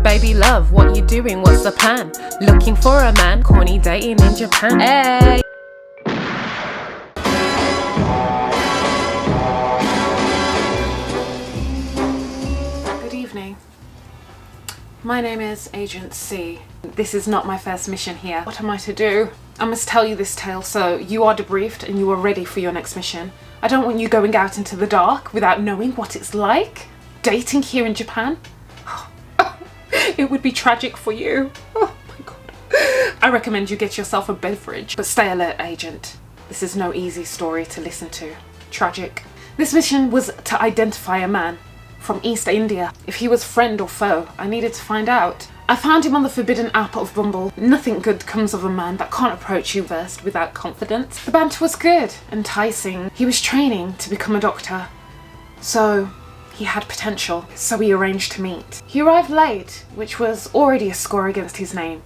baby love, what you doing, what's the plan? Looking for a man, corny dating in Japan. Hey! Good evening. My name is Agent C. This is not my first mission here. What am I to do? I must tell you this tale so you are debriefed and you are ready for your next mission. I don't want you going out into the dark without knowing what it's like dating here in Japan. It would be tragic for you. Oh my god. I recommend you get yourself a beverage. But stay alert, Agent. This is no easy story to listen to. Tragic. This mission was to identify a man from East India. If he was friend or foe, I needed to find out. I found him on the forbidden app of Bumble. Nothing good comes of a man that can't approach you first without confidence. The banter was good, enticing. He was training to become a doctor. So he had potential, so we arranged to meet. He arrived late, which was already a score against his name.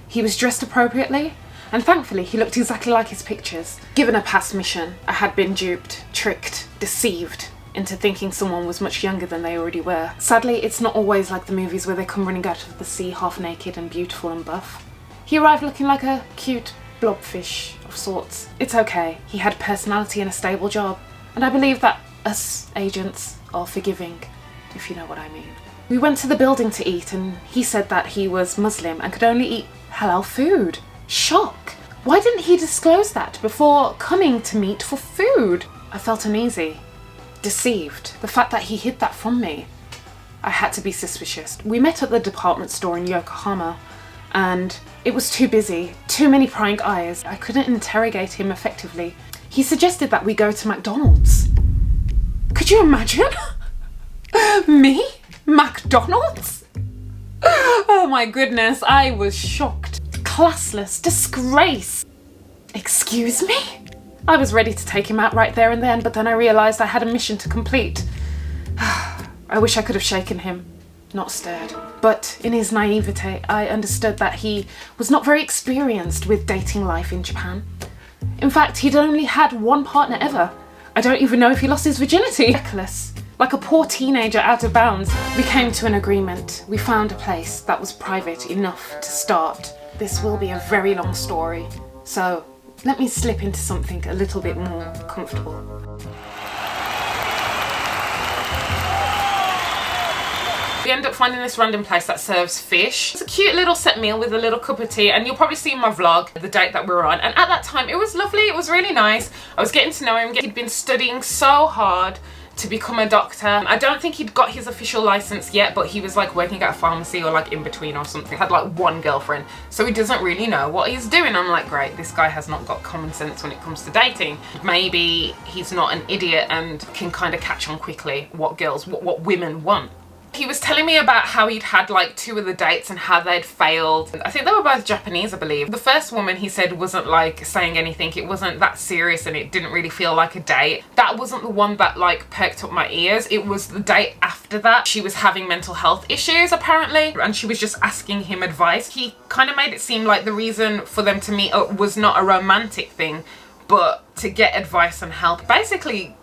He was dressed appropriately, and thankfully he looked exactly like his pictures. Given a past mission, I had been duped, tricked, deceived into thinking someone was much younger than they already were. Sadly, it's not always like the movies where they come running out of the sea half naked and beautiful and buff. He arrived looking like a cute blobfish of sorts. It's okay, he had personality and a stable job, and I believe that us agents are forgiving, if you know what I mean. We went to the building to eat and he said that he was Muslim and could only eat halal food. Shock! Why didn't he disclose that before coming to meet for food? I felt uneasy. Deceived. The fact that he hid that from me. I had to be suspicious. We met at the department store in Yokohama and it was too busy, too many prying eyes. I couldn't interrogate him effectively. He suggested that we go to McDonald's. Could you imagine? Me? McDonald's? Oh my goodness, I was shocked. Classless, disgrace. Excuse me? I was ready to take him out right there and then, but then I realised I had a mission to complete. I wish I could have shaken him, not stirred. But in his naivete, I understood that he was not very experienced with dating life in Japan. In fact, he'd only had one partner ever. I don't even know if he lost his virginity. Reckless, like a poor teenager out of bounds. We came to an agreement. We found a place that was private enough to start. This will be a very long story, so let me slip into something a little bit more comfortable. We end up finding this random place that serves fish. It's a cute little set meal with a little cup of tea, and you'll probably see in my vlog the date that we were on. And at that time, it was lovely, it was really nice. I was getting to know him. He'd been studying so hard to become a doctor. I don't think he'd got his official license yet, but he was like working at a pharmacy or like in between or something. Had like one girlfriend, so he doesn't really know what he's doing. I'm like, great, this guy has not got common sense when it comes to dating. Maybe he's not an idiot and can kind of catch on quickly what girls, what women want. He was telling me about how he'd had like 2 of the dates and how they'd failed. I think they were both Japanese, I believe. The first woman, he said, wasn't like saying anything. It wasn't that serious and it didn't really feel like a date. That wasn't the one that like perked up my ears. It was the date after that. She was having mental health issues apparently, and she was just asking him advice. He kind of made it seem like the reason for them to meet up was not a romantic thing, but to get advice and help. Basically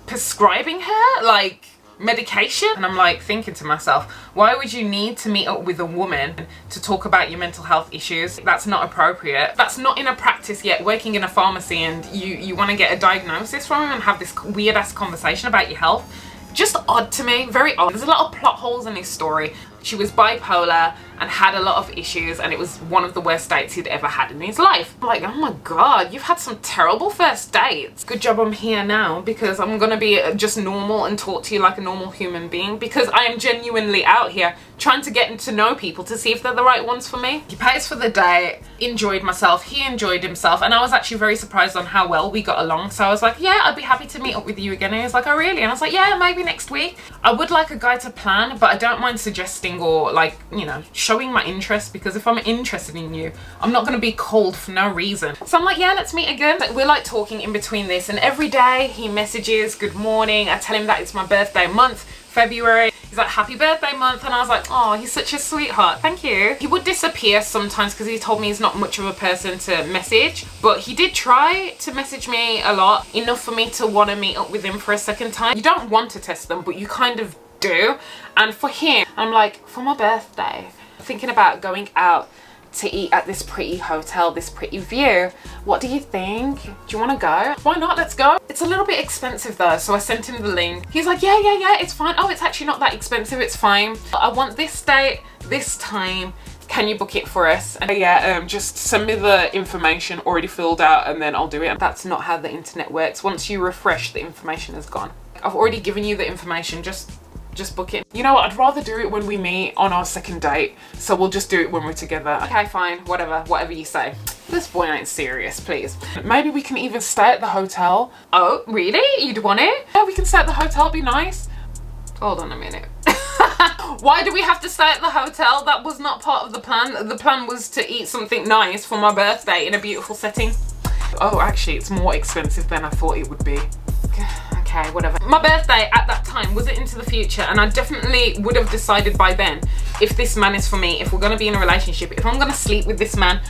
prescribing her like medication. And I'm like thinking to myself, why would you need to meet up with a woman to talk about your mental health issues? That's not appropriate. That's not in a practice yet, working in a pharmacy, and you want to get a diagnosis from him and have this weird ass conversation about your health. Just odd to me, very odd. There's a lot of plot holes in his story. She was bipolar and had a lot of issues, and it was one of the worst dates he'd ever had in his life. I'm like, oh my god, you've had some terrible first dates. Good job I'm here now, because I'm gonna be just normal and talk to you like a normal human being, because I am genuinely out here trying to get to know people to see if they're the right ones for me. He pays for the date, enjoyed myself, he enjoyed himself, and I was actually very surprised on how well we got along. So I was like, yeah, I'd be happy to meet up with you again. And he was like, oh really? And I was like, yeah, maybe next week. I would like a guy to plan, but I don't mind suggesting or like, you know, showing my interest, because if I'm interested in you, I'm not going to be cold for no reason. So I'm like, yeah, let's meet again. We're like talking in between this, and every day he messages good morning. I tell him that it's my birthday month, February. He's like, happy birthday month, and I was like, oh, he's such a sweetheart, thank you. He would disappear sometimes because he told me he's not much of a person to message, but he did try to message me a lot, enough for me to want to meet up with him for a second time. You don't want to test them, but you kind of do. And for him, I'm like, for my birthday, thinking about going out to eat at this pretty hotel, this pretty view. What do you think? Do you want to go? Why not? Let's go. It's a little bit expensive though, so I sent him the link. He's like, yeah, it's fine. Oh, it's actually not that expensive, it's fine. I want this date, this time. Can you book it for us? And yeah, just send me the information already filled out and then I'll do it. That's not how the internet works. Once you refresh, the information is gone. I've already given you the information, just book it. You know what, I'd rather do it when we meet on our second date, so we'll just do it when we're together. Okay, fine, whatever you say. This boy ain't serious, please. Maybe we can even stay at the hotel. Oh, really? You'd want it? Yeah, we can stay at the hotel, be nice. Hold on a minute. Why do we have to stay at the hotel? That was not part of the plan. The plan was to eat something nice for my birthday in a beautiful setting. Oh, actually, it's more expensive than I thought it would be. Okay, whatever. My birthday at that time wasn't into the future, and I definitely would have decided by then if this man is for me, if we're gonna be in a relationship, if I'm gonna sleep with this man,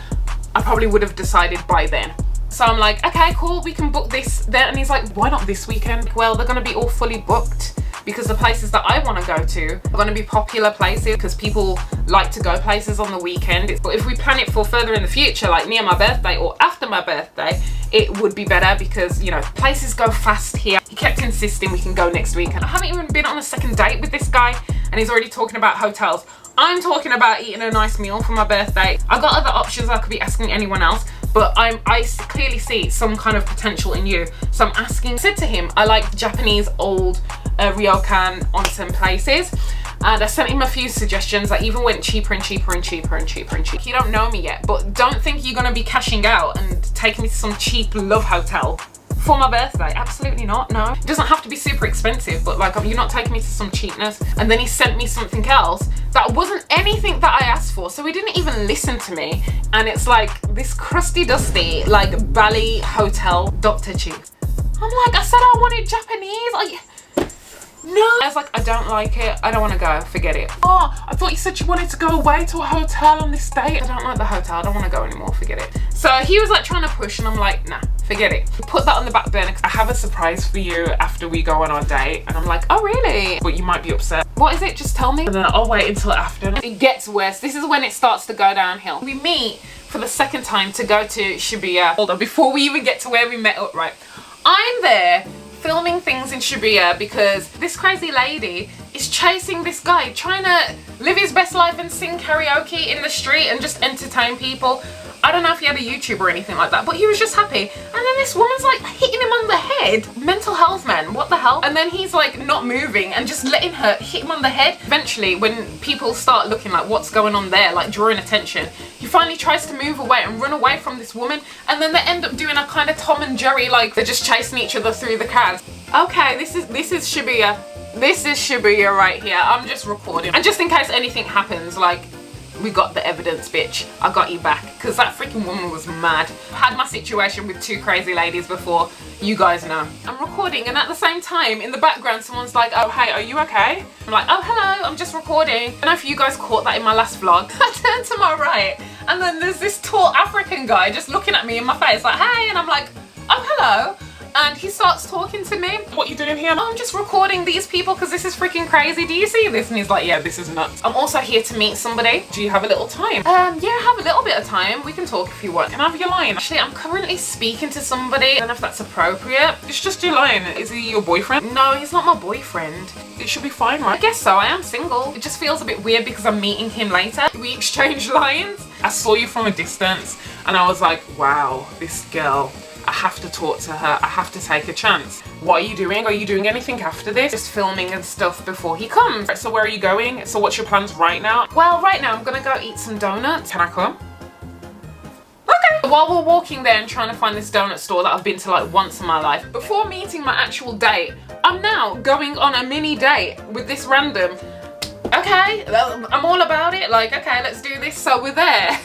I probably would have decided by then. So I'm like, okay, cool, we can book this then. And he's like, why not this weekend? Well, they're gonna be all fully booked because the places that I want to go to are going to be popular places because people like to go places on the weekend. But if we plan it for further in the future, like near my birthday or after my birthday, it would be better because, you know, places go fast here. He kept insisting we can go next week, and I haven't even been on a second date with this guy and he's already talking about hotels. I'm talking about eating a nice meal for my birthday. I've got other options I could be asking anyone else, but I clearly see some kind of potential in you. So I'm asking. I said to him, I like Japanese old ryokan onsen places. And I sent him a few suggestions. I even went cheaper and cheaper and cheaper and cheaper and cheaper. You don't know me yet, but don't think you're gonna be cashing out and taking me to some cheap love hotel for my birthday. Absolutely not, no. It doesn't have to be super expensive, but like, you're not taking me to some cheapness. And then he sent me something else that wasn't anything that I asked for, so he didn't even listen to me. And it's like this crusty dusty, like Bali hotel, Dr. Chief. I'm like, I said I wanted Japanese. No. I was like, I don't like it. I don't want to go. Forget it. Oh, I thought you said you wanted to go away to a hotel on this date. I don't like the hotel. I don't want to go anymore. Forget it. So he was like trying to push and I'm like, nah, forget it. Put that on the back burner. I have a surprise for you after we go on our date. And I'm like, oh really? But you might be upset. What is it? Just tell me. And then I'll wait until after. It gets worse. This is when it starts to go downhill. We meet for the second time to go to Shibuya. Hold on, before we even get to where we met up, right? I'm there filming things in Shibuya because this crazy lady is chasing this guy, trying to live his best life and sing karaoke in the street and just entertain people. I don't know if he had a YouTube or anything like that, but he was just happy. And then this woman's like hitting him on the head. Mental health, man, what the hell? And then he's like not moving and just letting her hit him on the head. Eventually, when people start looking like what's going on there, like drawing attention, he finally tries to move away and run away from this woman. And then they end up doing a kind of Tom and Jerry, like they're just chasing each other through the crowd. Okay, this is Shibuya. This is Shibuya right here. I'm just recording. And just in case anything happens, like, we got the evidence, bitch. I got you back. Because that freaking woman was mad. I've had my situation with two crazy ladies before. You guys know. I'm recording and at the same time, in the background, someone's like, oh, hey, are you okay? I'm like, oh, hello, I'm just recording. I don't know if you guys caught that in my last vlog. I turned to my right and then there's this tall African guy just looking at me in my face like, hey, and I'm like, oh, hello. And he starts talking to me. What you doing here? Oh, I'm just recording these people because this is freaking crazy. Do you see this? And he's like, yeah, this is nuts. I'm also here to meet somebody. Do you have a little time? Yeah, I have a little bit of time. We can talk if you want. Can I have your line? Actually, I'm currently speaking to somebody. I don't know if that's appropriate. It's just your line. Is he your boyfriend? No, he's not my boyfriend. It should be fine, right? I guess so. I am single. It just feels a bit weird because I'm meeting him later. We exchange lines. I saw you from a distance and I was like, wow, this girl. I have to talk to her. I have to take a chance. What are you doing? Are you doing anything after this? Just filming and stuff before he comes. So where are you going? So what's your plans right now? Well, right now I'm gonna go eat some donuts. Can I come? Okay. While we're walking there and trying to find this donut store that I've been to like once in my life, before meeting my actual date, I'm now going on a mini date with this random. Okay, I'm all about it. Like, okay, let's do this. So we're there.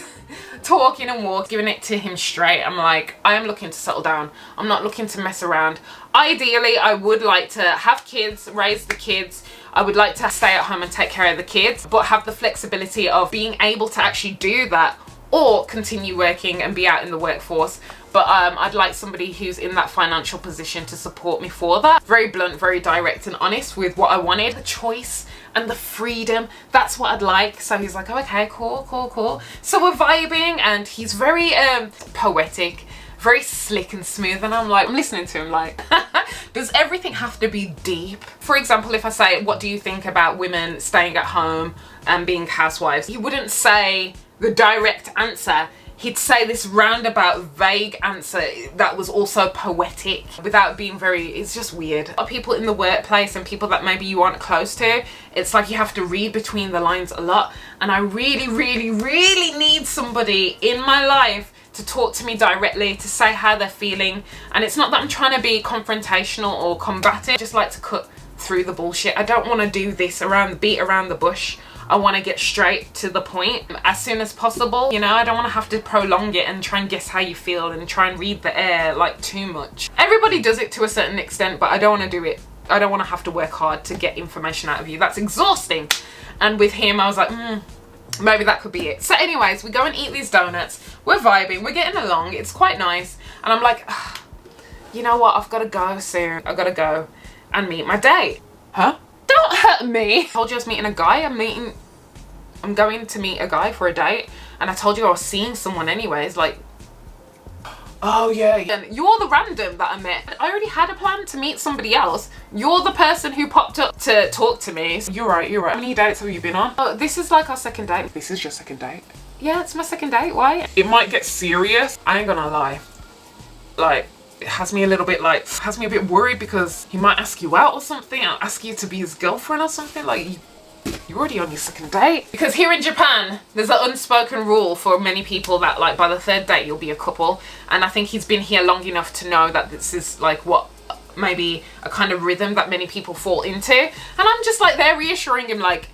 Talking and walking, giving it to him straight. I'm like, I am looking to settle down. I'm not looking to mess around. Ideally, I would like to have kids, raise the kids. I would like to stay at home and take care of the kids, but have the flexibility of being able to actually do that or continue working and be out in the workforce. But I'd like somebody who's in that financial position to support me for that. Very blunt, very direct and honest with what I wanted. The choice and the freedom. That's what I'd like. So he's like, oh, okay, cool. So we're vibing, and he's very poetic, very slick and smooth, and I'm listening to him like, does everything have to be deep? For example, if I say, what do you think about women staying at home and being housewives? He wouldn't say the direct answer. He'd say this roundabout, vague answer that was also poetic without being it's just weird. People in the workplace and people that maybe you aren't close to, it's like you have to read between the lines a lot. And I really, really, really need somebody in my life to talk to me directly, to say how they're feeling. And it's not that I'm trying to be confrontational or combative. I just like to cut through the bullshit. I don't want to do this beat around the bush. I want to get straight to the point as soon as possible. You know, I don't want to have to prolong it and try and guess how you feel and try and read the air like too much. Everybody does it to a certain extent, but I don't want to do it. I don't want to have to work hard to get information out of you. That's exhausting. And with him, I was like, maybe that could be it. So anyways, we go and eat these donuts. We're vibing. We're getting along. It's quite nice. And I'm like, you know what? I've got to go soon. I've got to go and meet my date. Huh? Don't hurt me. I told you I was meeting a guy. I'm going to meet a guy for a date. And I told you I was seeing someone anyways. Like, oh yeah. And you're the random that I met. I already had a plan to meet somebody else. You're the person who popped up to talk to me. So you're right. How many dates have you been on? Oh, this is like our second date. This is your second date? Yeah, it's my second date. Why? It might get serious. I ain't gonna lie. Like, it has me a bit worried because he might ask you out or something, or ask you to be his girlfriend or something. Like, you're already on your second date. Because here in Japan, there's an unspoken rule for many people that like by the third date you'll be a couple. And I think he's been here long enough to know that this is like what maybe a kind of rhythm that many people fall into. And I'm just like there reassuring him like,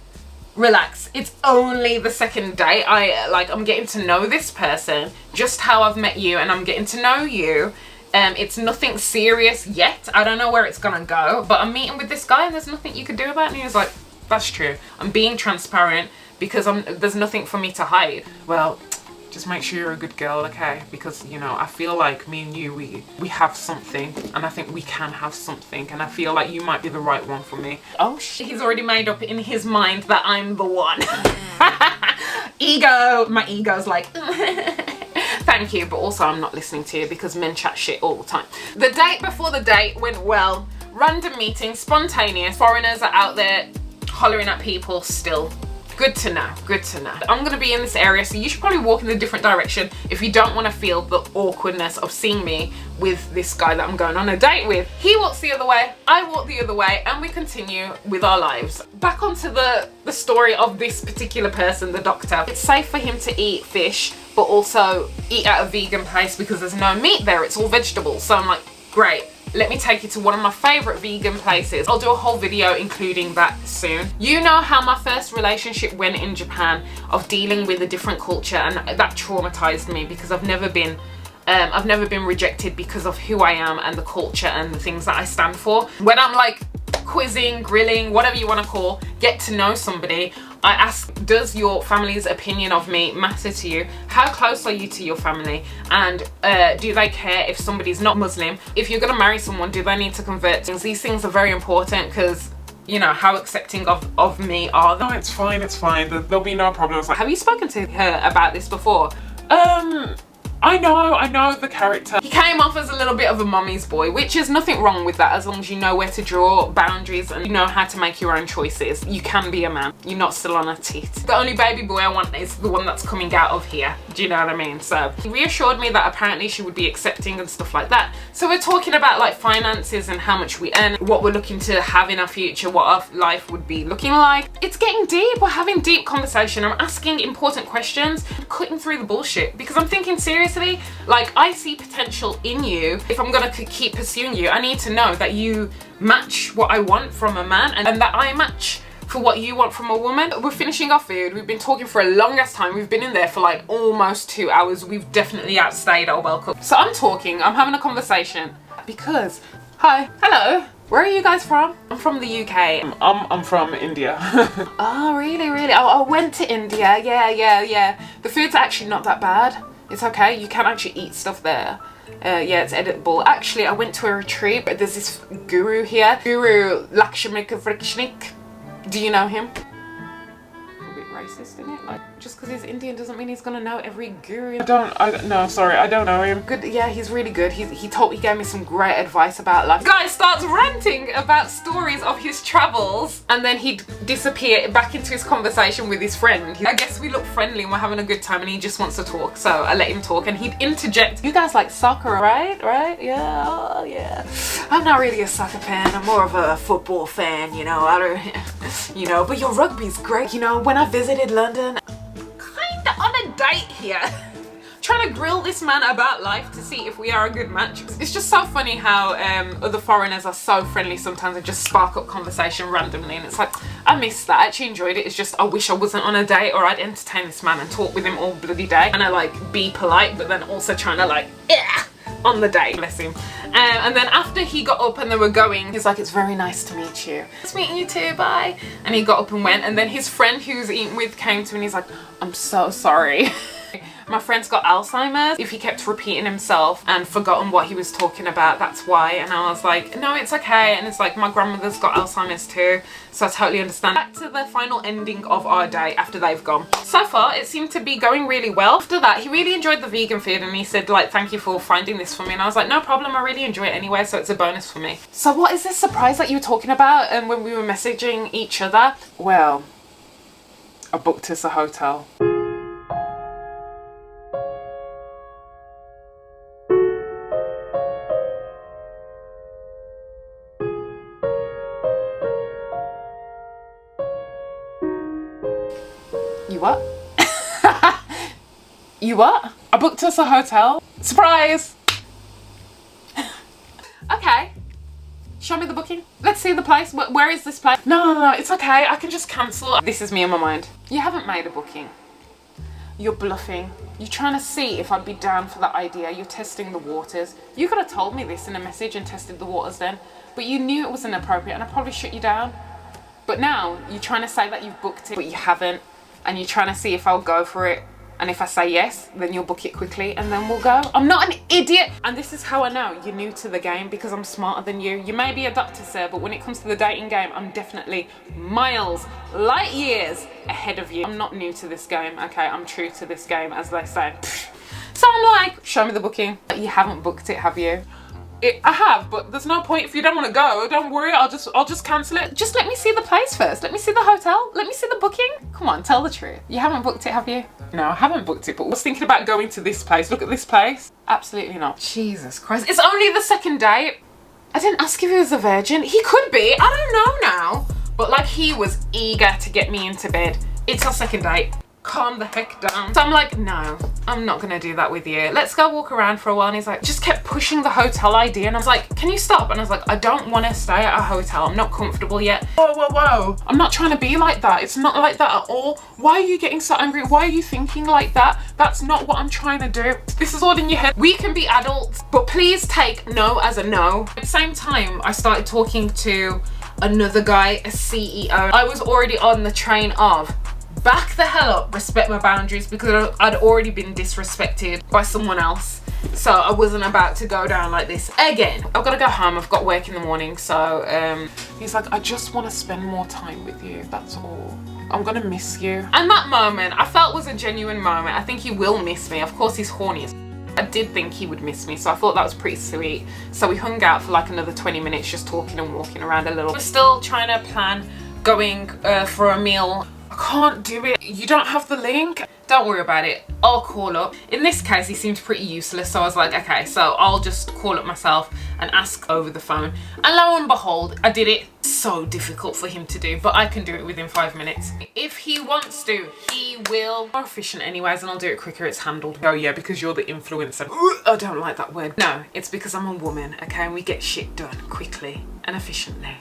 relax, it's only the second date. I'm getting to know this person just how I've met you, and I'm getting to know you. It's nothing serious yet. I don't know where it's gonna go, but I'm meeting with this guy and there's nothing you can do about it. And he was like, that's true. I'm being transparent because there's nothing for me to hide. Well, just make sure you're a good girl, okay? Because, you know, I feel like me and you, we have something, and I think we can have something, and I feel like you might be the right one for me. Oh shit. He's already made up in his mind that I'm the one. Ego. My ego's like, thank you, but also I'm not listening to you because men chat shit all the time. The date before the date went well. Random meeting, spontaneous. Foreigners are out there hollering at people still. Good to know, good to know. I'm gonna be in this area, so you should probably walk in a different direction if you don't want to feel the awkwardness of seeing me with this guy that I'm going on a date with. He walks the other way, I walk the other way, and we continue with our lives. Back onto the story of this particular person, the doctor. It's safe for him to eat fish, but also eat at a vegan place because there's no meat there, it's all vegetables. So I'm like, great. Let me take you to one of my favorite vegan places. I'll do a whole video including that soon. You know how my first relationship went in Japan, of dealing with a different culture, and that traumatized me because I've never been rejected because of who I am and the culture and the things that I stand for. When I'm like quizzing, grilling, whatever you want to call, get to know somebody, I ask, does your family's opinion of me matter to you? How close are you to your family? And do they care if somebody's not Muslim? If you're gonna marry someone, do they need to convert? These things are very important because, you know, how accepting of me are they? No, it's fine, there'll be no problems. Have you spoken to her about this before? I know the character. He came off as a little bit of a mommy's boy, which is nothing wrong with that as long as you know where to draw boundaries and you know how to make your own choices. You can be a man. You're not still on a tit. The only baby boy I want is the one that's coming out of here. Do you know what I mean? So he reassured me that apparently she would be accepting and stuff like that. So we're talking about like finances and how much we earn, what we're looking to have in our future, what our life would be looking like. It's getting deep. We're having deep conversation. I'm asking important questions, cutting through the bullshit because I'm thinking seriously. Like, I see potential in you. If I'm gonna keep pursuing you, I need to know that you match what I want from a man and that I match for what you want from a woman. We're finishing our food. We've been talking for a long ass time. We've been in there for like almost 2 hours. We've definitely outstayed our welcome. So I'm I'm having a conversation because, hi, hello. Where are you guys from? I'm from the UK. I'm from India. Oh, really? I went to India. Yeah. The food's actually not that bad. It's okay, you can actually eat stuff there. Yeah, it's editable. Actually, I went to a retreat, but there's this guru here. Guru Lakshmika Vrikshnik. Do you know him? A bit racist, isn't it? Like, just because he's Indian doesn't mean he's gonna know every guru. No, sorry, I don't know him. Good, yeah, he's really good. He gave me some great advice about life. Guy starts ranting about stories of his travels, and then he'd disappear back into his conversation with his friend. I guess we look friendly and we're having a good time and he just wants to talk, so I let him talk, and he'd interject. You guys like soccer, right? Yeah, oh, yeah. I'm not really a soccer fan, I'm more of a football fan, you know. I don't, you know, but your rugby's great. You know, when I visited London, kinda on a date here. Trying to grill this man about life to see if we are a good match. It's just so funny how other foreigners are so friendly sometimes and just spark up conversation randomly, and it's like, I missed that. I actually enjoyed it. It's just I wish I wasn't on a date, or I'd entertain this man and talk with him all bloody day and I like be polite, but then also trying to like on the date, bless him. And then after he got up and they were going, he's like, it's very nice to meet you. Nice meeting you too, bye. And he got up and went, and then his friend who was eating with came to him and he's like, I'm so sorry. My friend's got Alzheimer's. If he kept repeating himself and forgotten what he was talking about, that's why. And I was like, no, it's okay. And it's like, my grandmother's got Alzheimer's too, so I totally understand. Back to the final ending of our day after they've gone. So far, it seemed to be going really well. After that, he really enjoyed the vegan food and he said like, thank you for finding this for me. And I was like, no problem, I really enjoy it anyway, so it's a bonus for me. So what is this surprise that you were talking about and when we were messaging each other? Well, I booked us a hotel. You what? You what? I booked us a hotel. Surprise! Okay. Show me the booking. Let's see the place. Where is this place? No, it's okay. I can just cancel. This is me in my mind. You haven't made a booking. You're bluffing. You're trying to see if I'd be down for that idea. You're testing the waters. You could have told me this in a message and tested the waters then. But you knew it was inappropriate and I probably shut you down. But now you're trying to say that you've booked it, but you haven't. And you're trying to see if I'll go for it. And if I say yes, then you'll book it quickly and then we'll go. I'm not an idiot. And this is how I know you're new to the game, because I'm smarter than you. You may be a doctor, sir, but when it comes to the dating game, I'm definitely miles, light years ahead of you. I'm not new to this game, okay? I'm true to this game, as they say. So I'm like, show me the booking. You haven't booked it, have you? I have, but there's no point. If you don't want to go, don't worry, I'll just cancel it. Just let me see the place first. Let me see the hotel. Let me see the booking. Come on, tell the truth. You haven't booked it, have you? No, I haven't booked it, but I was thinking about going to this place. Look at this place. Absolutely not. Jesus Christ. It's only the second date. I didn't ask if he was a virgin. He could be. I don't know now. But like, he was eager to get me into bed. It's our second date. Calm the heck down. So I'm like, no, I'm not gonna do that with you. Let's go walk around for a while. And he's like, just kept pushing the hotel idea. And I was like, can you stop? And I was like, I don't want to stay at a hotel. I'm not comfortable yet. Whoa. I'm not trying to be like that. It's not like that at all. Why are you getting so angry? Why are you thinking like that? That's not what I'm trying to do. This is all in your head. We can be adults, but please take no as a no. At the same time, I started talking to another guy, a CEO. I was already on the train of, back the hell up, respect my boundaries, because I'd already been disrespected by someone else. So I wasn't about to go down like this again. I've got to go home, I've got work in the morning. So he's like, I just want to spend more time with you, that's all. I'm gonna miss you. And that moment I felt was a genuine moment. I think he will miss me. Of course he's horny. I did think he would miss me, so I thought that was pretty sweet. So we hung out for like another 20 minutes just talking and walking around a little. We're still trying to plan going for a meal. I can't do it. You don't have the link? Don't worry about it. I'll call up. In this case, he seemed pretty useless, so I was like, okay, so I'll just call up myself and ask over the phone. And lo and behold, I did it. So difficult for him to do, but I can do it within 5 minutes. If he wants to, he will. More efficient anyways, and I'll do it quicker. It's handled. Oh yeah, because you're the influencer. I don't like that word. No, it's because I'm a woman, okay? And we get shit done quickly and efficiently.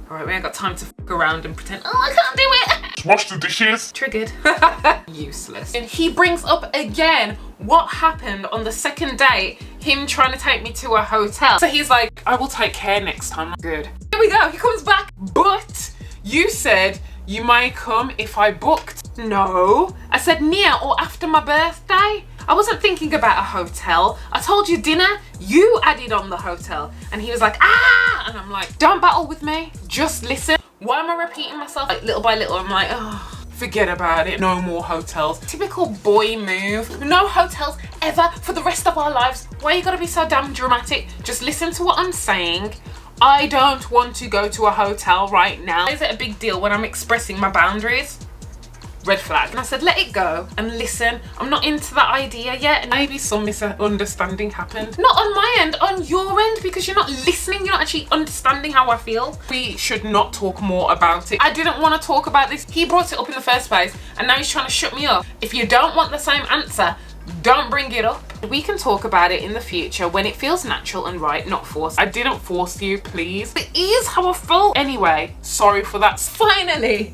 All right, we ain't got time to fuck around and pretend, oh, I can't do it. Wash the dishes. Triggered. Useless. And he brings up again what happened on the second date, him trying to take me to a hotel. So he's like, I will take care next time. Good. Here we go, he comes back. But you said you might come if I booked. No, I said near or after my birthday. I wasn't thinking about a hotel. I told you dinner, you added on the hotel. And he was like, ah! And I'm like, don't battle with me, just listen. Why am I repeating myself? Like little by little, I'm like, oh, forget about it. No more hotels. Typical boy move. No hotels ever for the rest of our lives. Why you gotta be so damn dramatic? Just listen to what I'm saying. I don't want to go to a hotel right now. Is it a big deal when I'm expressing my boundaries? Red flag. And I said, let it go and listen. I'm not into that idea yet. And maybe some misunderstanding happened. Not on my end, on your end, because you're not listening. You're not actually understanding how I feel. We should not talk more about it. I didn't want to talk about this. He brought it up in the first place and now he's trying to shut me up. If you don't want the same answer, don't bring it up. We can talk about it in the future when it feels natural and right, not forced. I didn't force you, please. It is how I felt. Anyway, sorry for that. Finally.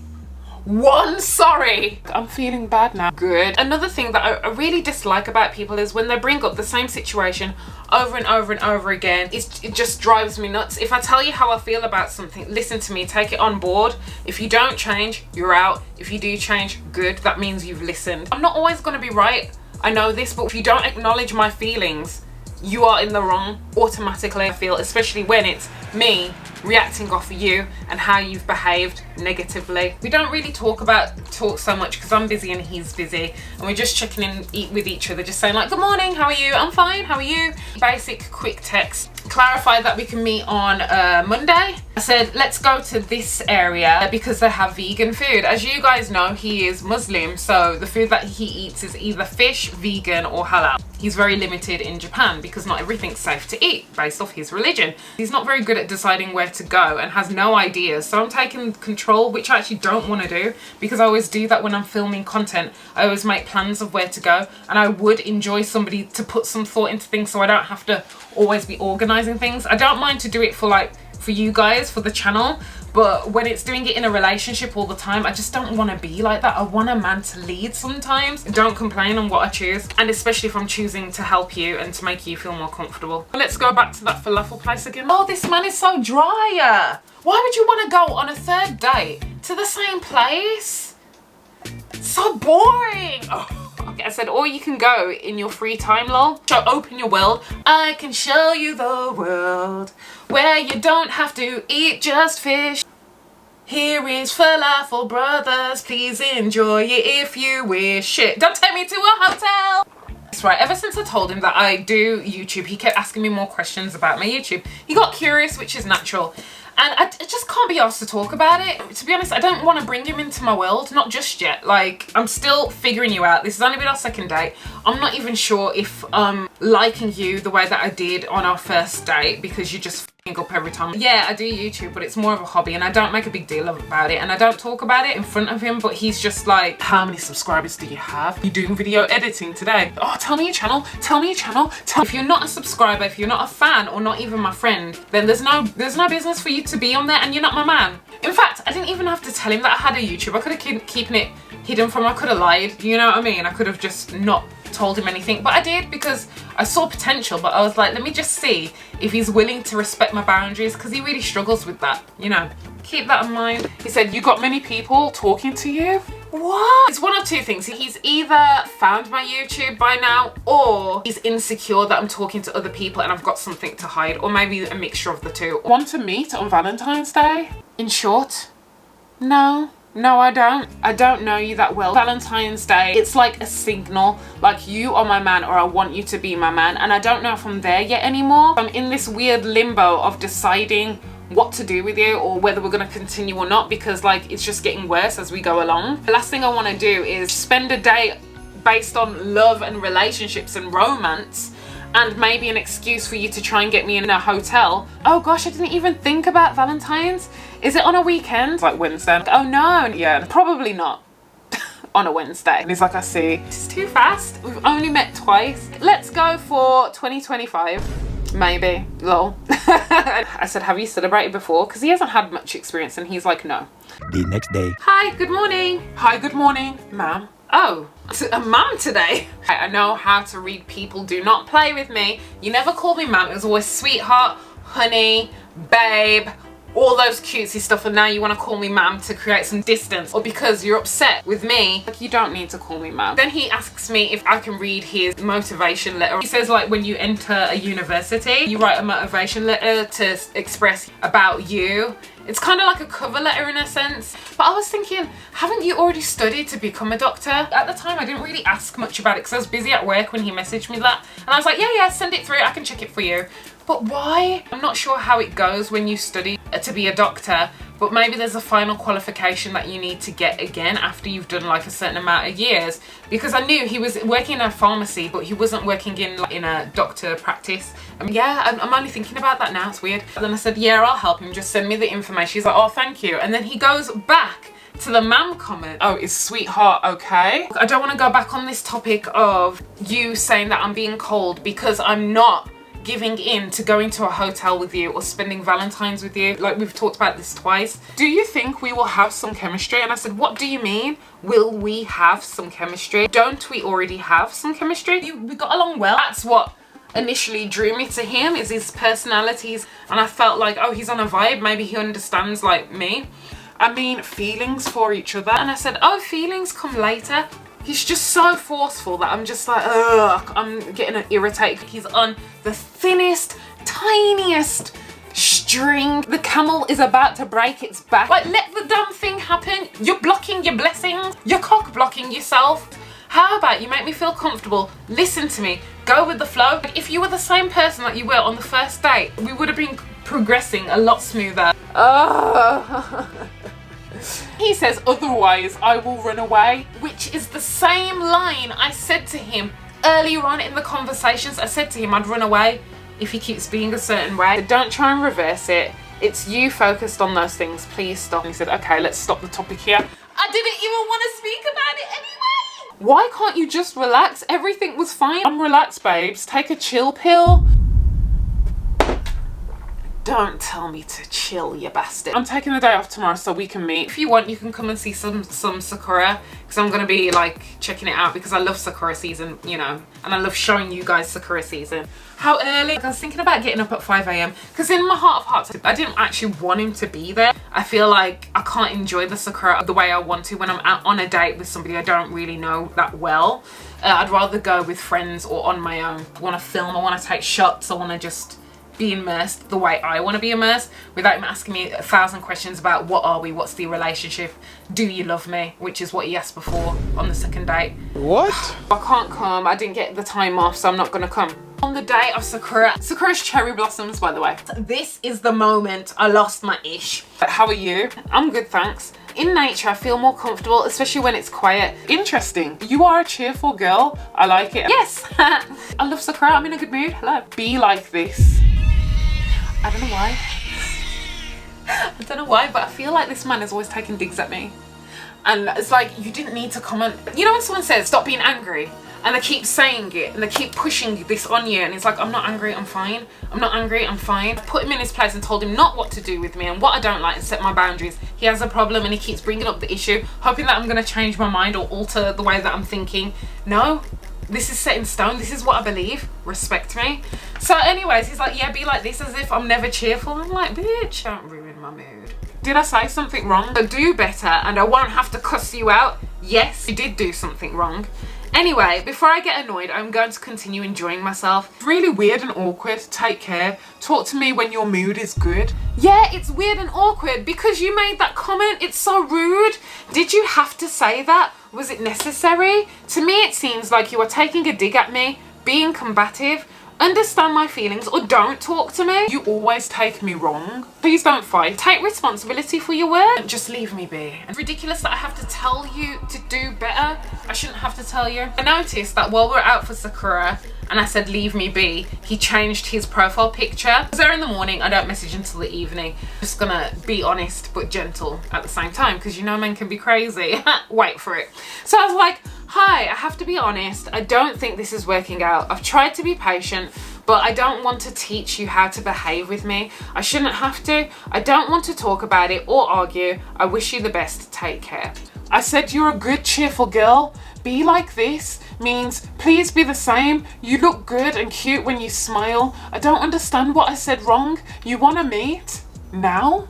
One sorry. I'm feeling bad now. Good. Another thing that I really dislike about people is when they bring up the same situation over and over and over again. It just drives me nuts. If I tell you how I feel about something, listen to me, take it on board. If you don't change, you're out. If you do change, good. That means you've listened. I'm not always going to be right. I know this, but if you don't acknowledge my feelings, you are in the wrong automatically. I feel, especially when it's me reacting off of you and how you've behaved negatively. We don't really talk so much because I'm busy and he's busy, and we're just checking in with each other, just saying like, good morning, how are you? I'm fine, how are you? Basic quick text. Clarified that we can meet on Monday. I said let's go to this area because they have vegan food. As you guys know, he is Muslim, so the food that he eats is either fish, vegan or halal. He's very limited in Japan because not everything's safe to eat based off his religion. He's not very good at deciding where to go and has no ideas, so I'm taking control, which I actually don't want to do because I always do that when I'm filming content. I always make plans of where to go, and I would enjoy somebody to put some thought into things so I don't have to always be organizing things. I don't mind to do it for you guys, for the channel, but when it's doing it in a relationship all the time, I just don't want to be like that. I want a man to lead sometimes. Don't complain on what I choose, and especially if I'm choosing to help you and to make you feel more comfortable. Let's go back to that falafel place again. Oh, this man is so dry. Why would you want to go on a third date to the same place? So boring. Oh. I said, or you can go in your free time, lol. So open your world. I can show you the world where you don't have to eat just fish. Here is falafel brothers. Please enjoy it if you wish. Shit, don't take me to a hotel. That's right. Ever since I told him that I do YouTube, he kept asking me more questions about my YouTube. He got curious, which is natural. And I just can't be asked to talk about it. To be honest, I don't want to bring him into my world. Not just yet. Like, I'm still figuring you out. This has only been our second date. I'm not even sure if I'm liking you the way that I did on our first date because you just f***ing up every time. Yeah, I do YouTube, but it's more of a hobby and I don't make a big deal about it. And I don't talk about it in front of him, but he's just like, how many subscribers do you have? You doing video editing today? Oh, tell me your channel. Tell me your channel. If you're not a subscriber, if you're not a fan or not even my friend, then there's no business for you to be on there, and you're not my man. In fact, I didn't even have to tell him that I had a YouTube. I could have keeping it hidden from him. I could have lied, you know what I mean? I could have just not told him anything, but I did because I saw potential. But I was like, let me just see if he's willing to respect my boundaries, because he really struggles with that, you know. Keep that in mind. He said, you got many people talking to you? What? It's one of two things. He's either found my YouTube by now, or he's insecure that I'm talking to other people and I've got something to hide, or maybe a mixture of the two. Want to meet on Valentine's Day? In short, no, I don't. I don't know you that well. Valentine's Day, it's like a signal, like you are my man or I want you to be my man, and I don't know if I'm there yet anymore. I'm in this weird limbo of deciding what to do with you or whether we're going to continue or not, because like it's just getting worse as we go along. The last thing I want to do is spend a day based on love and relationships and romance and maybe an excuse for you to try and get me in a hotel. Oh gosh, I didn't even think about Valentine's. Is it on a weekend? Like Wednesday? Oh no, yeah, probably not on a Wednesday. And he's like, I see. It's too fast. We've only met twice. Let's go for 2025. Maybe, lol. I said, have you celebrated before? Because he hasn't had much experience, and he's like, no. The next day. Hi, good morning. Hi, good morning, ma'am. Oh, a ma'am today. I know how to read people. Do not play with me. You never called me ma'am. It was always sweetheart, honey, babe, all those cutesy stuff, and now you want to call me ma'am to create some distance, or because you're upset with me. Like, you don't need to call me ma'am. Then he asks me if I can read his motivation letter. He says, like, when you enter a university, you write a motivation letter to express about you. It's kind of like a cover letter in a sense. But I was thinking, haven't you already studied to become a doctor? At the time, I didn't really ask much about it because I was busy at work when he messaged me that. And I was like, yeah, send it through. I can check it for you. But why? I'm not sure how it goes when you study to be a doctor, but maybe there's a final qualification that you need to get again after you've done like a certain amount of years. Because I knew he was working in a pharmacy, but he wasn't working in a doctor practice. Yeah, I'm only thinking about that now, it's weird. And then I said, yeah, I'll help him, just send me the information. He's like, oh, thank you. And then he goes back to the ma'am comment. Oh, is sweetheart okay? I don't want to go back on this topic of you saying that I'm being cold, because I'm not giving in to going to a hotel with you or spending Valentine's with you. Like, we've talked about this twice. Do you think we will have some chemistry? And I said, what do you mean? Will we have some chemistry? Don't we already have some chemistry? We got along well. That's what initially drew me to him, is his personalities. And I felt like, oh, he's on a vibe. Maybe he understands like me. I mean, feelings for each other. And I said, oh, feelings come later. He's just so forceful that I'm just like, ugh, I'm getting irritated. He's on the thinnest, tiniest string. The camel is about to break its back. Like, let the damn thing happen. You're blocking your blessings. You're cock blocking yourself. How about you make me feel comfortable? Listen to me. Go with the flow. If you were the same person that you were on the first date, we would have been progressing a lot smoother. He says, otherwise I will run away, which is the same line I said to him earlier on in the conversations. I said to him I'd run away if he keeps being a certain way. So don't try and reverse it. It's you focused on those things. Please stop. And he said, okay, let's stop the topic here. I didn't even want to speak about it anyway. Why can't you just relax? Everything was fine. I'm relaxed, babes. Take a chill pill. Don't tell me to chill, you bastard. I'm taking the day off tomorrow so we can meet. If you want, you can come and see some Sakura, because I'm going to be like checking it out because I love Sakura season, you know, and I love showing you guys Sakura season. How early? I was thinking about getting up at 5 AM because in my heart of hearts, I didn't actually want him to be there. I feel like I can't enjoy the Sakura the way I want to when I'm out on a date with somebody I don't really know that well. I'd rather go with friends or on my own. I want to film, I want to take shots, I want to just be immersed the way I want to be immersed without him asking me 1,000 questions about what are we, what's the relationship, do you love me, which is what he asked before on the second date. What? I can't come, I didn't get the time off, so I'm not gonna come. On the day of Sakura's cherry blossoms, by the way. This is the moment I lost my ish. How are you? I'm good, thanks. In nature, I feel more comfortable, especially when it's quiet. Interesting. You are a cheerful girl. I like it. Yes. I love Sakura. I'm in a good mood. Hello. Be like this. I don't know why. I don't know why, but I feel like this man is always taking digs at me. And it's like, you didn't need to comment. You know when someone says, stop being angry? And they keep saying it and they keep pushing this on you, and it's like, I'm not angry, I'm fine. I'm not angry, I'm fine. I put him in his place and told him not what to do with me and what I don't like and set my boundaries. He has a problem and he keeps bringing up the issue, hoping that I'm going to change my mind or alter the way that I'm thinking. No, this is set in stone. This is what I believe. Respect me. So anyways, he's like, yeah, be like this, as if I'm never cheerful. I'm like, bitch, don't ruin my mood. Did I say something wrong? So do better and I won't have to cuss you out. Yes, you did do something wrong. Anyway, before I get annoyed, I'm going to continue enjoying myself. It's really weird and awkward. Take care. Talk to me when your mood is good. Yeah, it's weird and awkward because you made that comment. It's so rude. Did you have to say that? Was it necessary? To me, it seems like you are taking a dig at me, being combative. Understand my feelings or don't talk to me. You always take me wrong. Please don't fight. Take responsibility for your words. Just leave me be. It's ridiculous that I have to tell you to do better. I shouldn't have to tell you. I noticed that while we're out for Sakura and I said leave me be, he changed his profile picture. I was there in the morning, I don't message until the evening. Just gonna be honest but gentle at the same time because you know men can be crazy. Wait for it. So I was like, hi, I have to be honest, I don't think this is working out. I've tried to be patient, but I don't want to teach you how to behave with me. I shouldn't have to. I don't want to talk about it or argue. I wish you the best. Take care. I said you're a good, cheerful girl. Be like this means please be the same. You look good and cute when you smile. I don't understand what I said wrong. You want to meet? Now?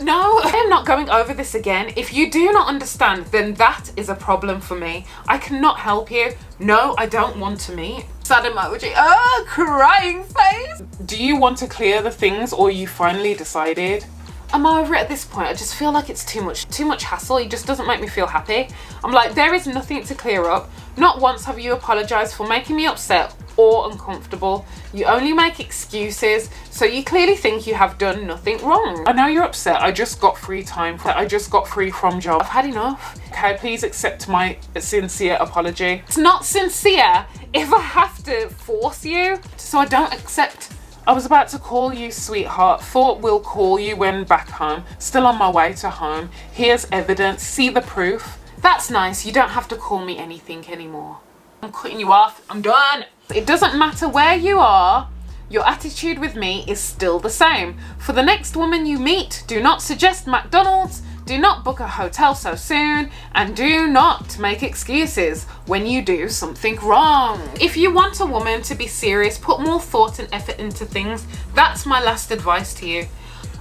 No, I am not going over this again. If you do not understand, then that is a problem for me. I cannot help you. No, I don't want to meet. Sad emoji. Oh, crying face. Do you want to clear the things, or you finally decided? I'm over it at this point. I just feel like it's too much hassle. It just doesn't make me feel happy. I'm like, there is nothing to clear up. Not once have you apologized for making me upset or uncomfortable. You only make excuses, so you clearly think you have done nothing wrong. I know you're upset. I just got free time. I just got free from job. I've had enough. Okay, please accept my sincere apology. It's not sincere if I have to force you, so I don't accept. I was about to call you sweetheart. Thought we'll call you when back home. Still on my way to home. Here's evidence. See the proof? That's nice. You don't have to call me anything anymore. I'm cutting you off. I'm done. It doesn't matter where you are. Your attitude with me is still the same. For the next woman you meet, do not suggest McDonald's. Do not book a hotel so soon, and do not make excuses when you do something wrong. If you want a woman to be serious, put more thought and effort into things. That's my last advice to you.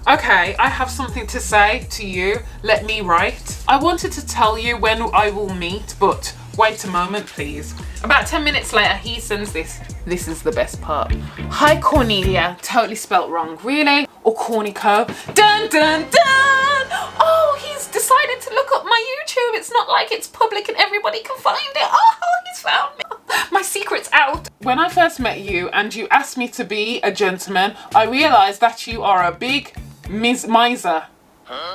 Okay, I have something to say to you. Let me write. I wanted to tell you when I will meet, but wait a moment, please. About 10 minutes later, he sends this. This is the best part. Hi, Cornelia. Totally spelt wrong. Really? Or Cornyco. Dun, dun, dun! Oh, he's decided to look up my YouTube. It's not like it's public and everybody can find it. Oh, he's found me. My secret's out. When I first met you and you asked me to be a gentleman, I realized that you are a big miser,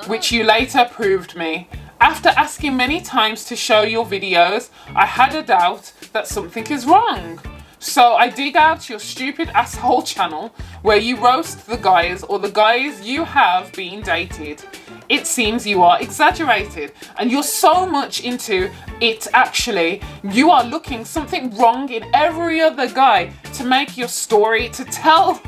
which you later proved me. After asking many times to show your videos, I had a doubt that something is wrong. So I dig out your stupid asshole channel where you roast the guys or the guys you have been dated. It seems you are exaggerated and you're so much into it actually. You are looking something wrong in every other guy to make your story, to tell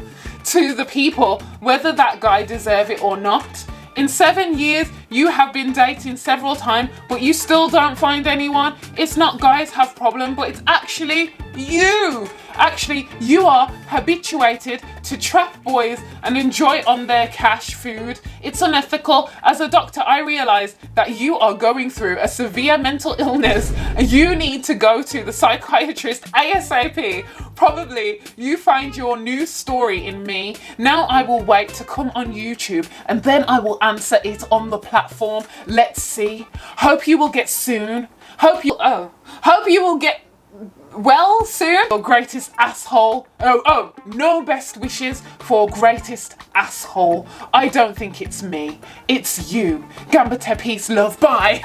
to the people whether that guy deserves it or not. In 7 years, you have been dating several times, but you still don't find anyone. It's not guys have problem, but it's actually you. Actually, you are habituated to trap boys and enjoy on their cash food. It's unethical. As a doctor, I realize that you are going through a severe mental illness and you need to go to the psychiatrist ASAP. Probably you find your new story in me. Now I will wait to come on YouTube and then I will answer it on the platform. Let's see. Hope you will get soon. Hope you will get well soon. Your greatest asshole. No best wishes for greatest asshole. I don't think it's me. It's you. Gambate, peace, love, bye.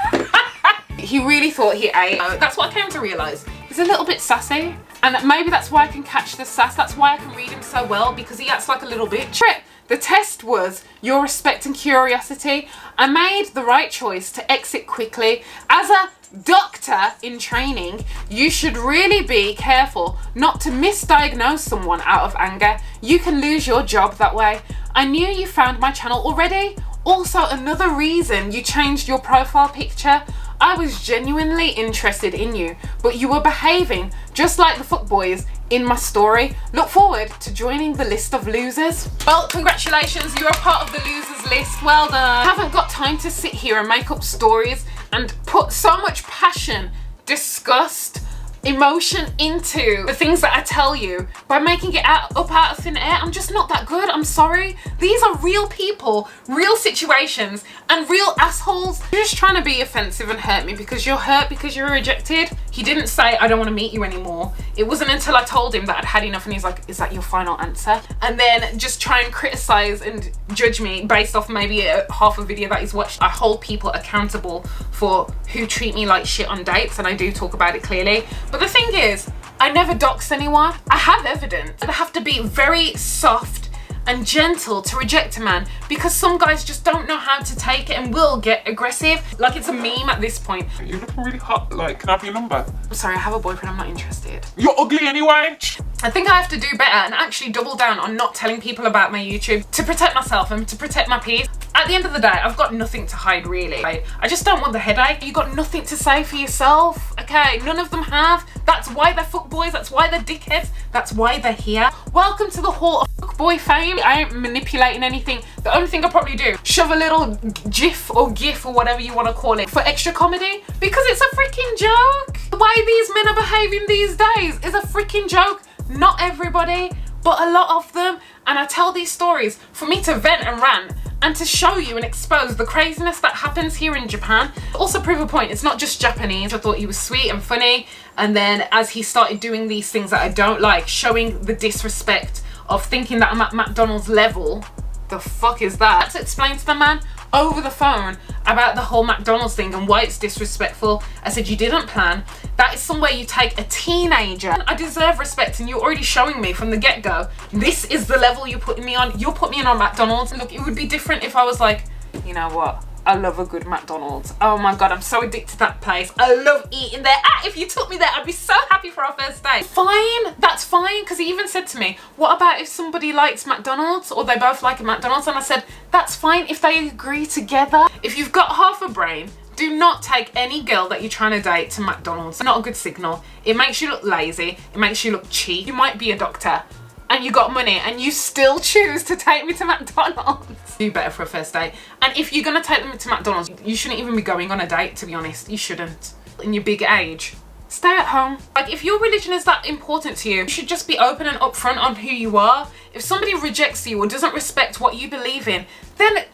He really thought he ate. That's what I came to realise. He's a little bit sassy. And maybe that's why I can catch the sass. That's why I can read him so well, because he acts like a little bitch. The test was your respect and curiosity. I made the right choice to exit quickly. As a doctor in training, you should really be careful not to misdiagnose someone out of anger. You can lose your job that way. I knew you found my channel already. Also, another reason you changed your profile picture. I was genuinely interested in you, but you were behaving just like the fuckboys in my story. Look forward to joining the list of losers. Well, congratulations, you're a part of the losers list. Well done. I haven't got time to sit here and make up stories and put so much passion, disgust, emotion into the things that I tell you by making it up out of thin air. I'm just not that good. I'm sorry. These are real people, real situations, and real assholes. You're just trying to be offensive and hurt me because you're hurt because you're rejected. He didn't say, I don't want to meet you anymore. It wasn't until I told him that I'd had enough and he's like, is that your final answer? And then just try and criticize and judge me based off maybe half a video that he's watched. I hold people accountable for who treat me like shit on dates, and I do talk about it clearly. But the thing is, I never dox anyone. I have evidence. I have to be very soft and gentle to reject a man because some guys just don't know how to take it and will get aggressive. Like it's a meme at this point. You're looking really hot. Like, can I have your number? I'm sorry, I have a boyfriend. I'm not interested. You're ugly anyway. I think I have to do better and actually double down on not telling people about my YouTube to protect myself and to protect my peace. At the end of the day, I've got nothing to hide really. I just don't want the headache. You got nothing to say for yourself, okay? None of them have. That's why they're fuckboys. That's why they're dickheads. That's why they're here. Welcome to the hall of fuckboy fame. I ain't manipulating anything. The only thing I probably do, shove a little gif or gif or whatever you want to call it for extra comedy because it's a freaking joke. The way these men are behaving these days is a freaking joke. Not everybody, but a lot of them. And I tell these stories for me to vent and rant and to show you and expose the craziness that happens here in Japan. Also prove a point, it's not just Japanese. I thought he was sweet and funny, and then as he started doing these things that I don't like, showing the disrespect of thinking that I'm at McDonald's level, the fuck is that? To explain to the man over the phone about the whole McDonald's thing and why it's disrespectful. I said, you didn't plan. That is somewhere you take a teenager. I deserve respect, and you're already showing me from the get-go, this is the level you're putting me on. You'll put me in on McDonald's. Look, it would be different if I was like, you know what? I love a good McDonald's. Oh my God, I'm so addicted to that place. I love eating there. If you took me there, I'd be so happy for our first date. Fine, that's fine, because he even said to me, what about if somebody likes McDonald's or they both like a McDonald's? And I said, that's fine if they agree together. If you've got half a brain, do not take any girl that you're trying to date to McDonald's. Not a good signal. It makes you look lazy. It makes you look cheap. You might be a doctor and you got money and you still choose to take me to McDonald's. Do better for a first date. And if you're gonna take them to McDonald's, you shouldn't even be going on a date, to be honest. You shouldn't. In your big age, stay at home. Like, if your religion is that important to you, you should just be open and upfront on who you are. If somebody rejects you or doesn't respect what you believe in, then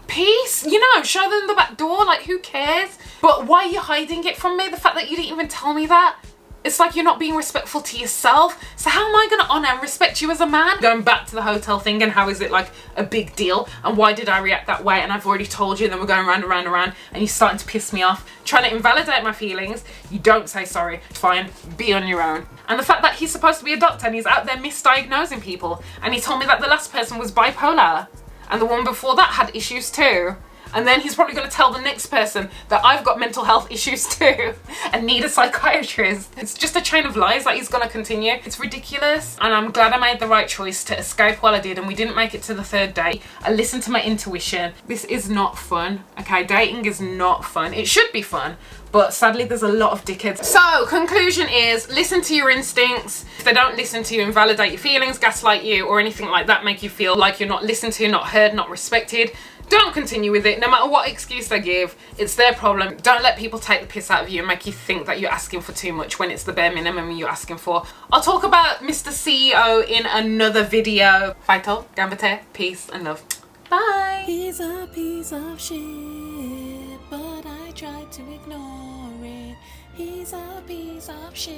peace, you know, show them the back door, like, who cares? But why are you hiding it from me? The fact that you didn't even tell me that, it's like you're not being respectful to yourself. So how am I gonna honor and respect you as a man? Going back to the hotel thing and how is it like a big deal and why did I react that way, and I've already told you, and then we're going round and round and round and you're starting to piss me off, trying to invalidate my feelings. You don't say sorry. It's fine, be on your own. And the fact that he's supposed to be a doctor and he's out there misdiagnosing people, and he told me that the last person was bipolar and the one before that had issues too. And then he's probably going to tell the next person that I've got mental health issues too and need a psychiatrist. It's just a chain of lies that he's going to continue. It's ridiculous. And I'm glad I made the right choice to escape while I did, and we didn't make it to the third date. I listened to my intuition. This is not fun, okay? Dating is not fun. It should be fun, but sadly there's a lot of dickheads. So conclusion is, listen to your instincts. If they don't listen to you, invalidate your feelings, gaslight you or anything like that, make you feel like you're not listened to, not heard, not respected, don't continue with it. No matter what excuse they give, it's their problem. Don't let people take the piss out of you and make you think that you're asking for too much when it's the bare minimum you're asking for. I'll talk about Mr. CEO in another video. Faito, gambate, peace and love. Bye. He's a piece of shit, but I try to ignore it. He's a piece of shit,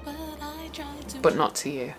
but I try to... But not to you.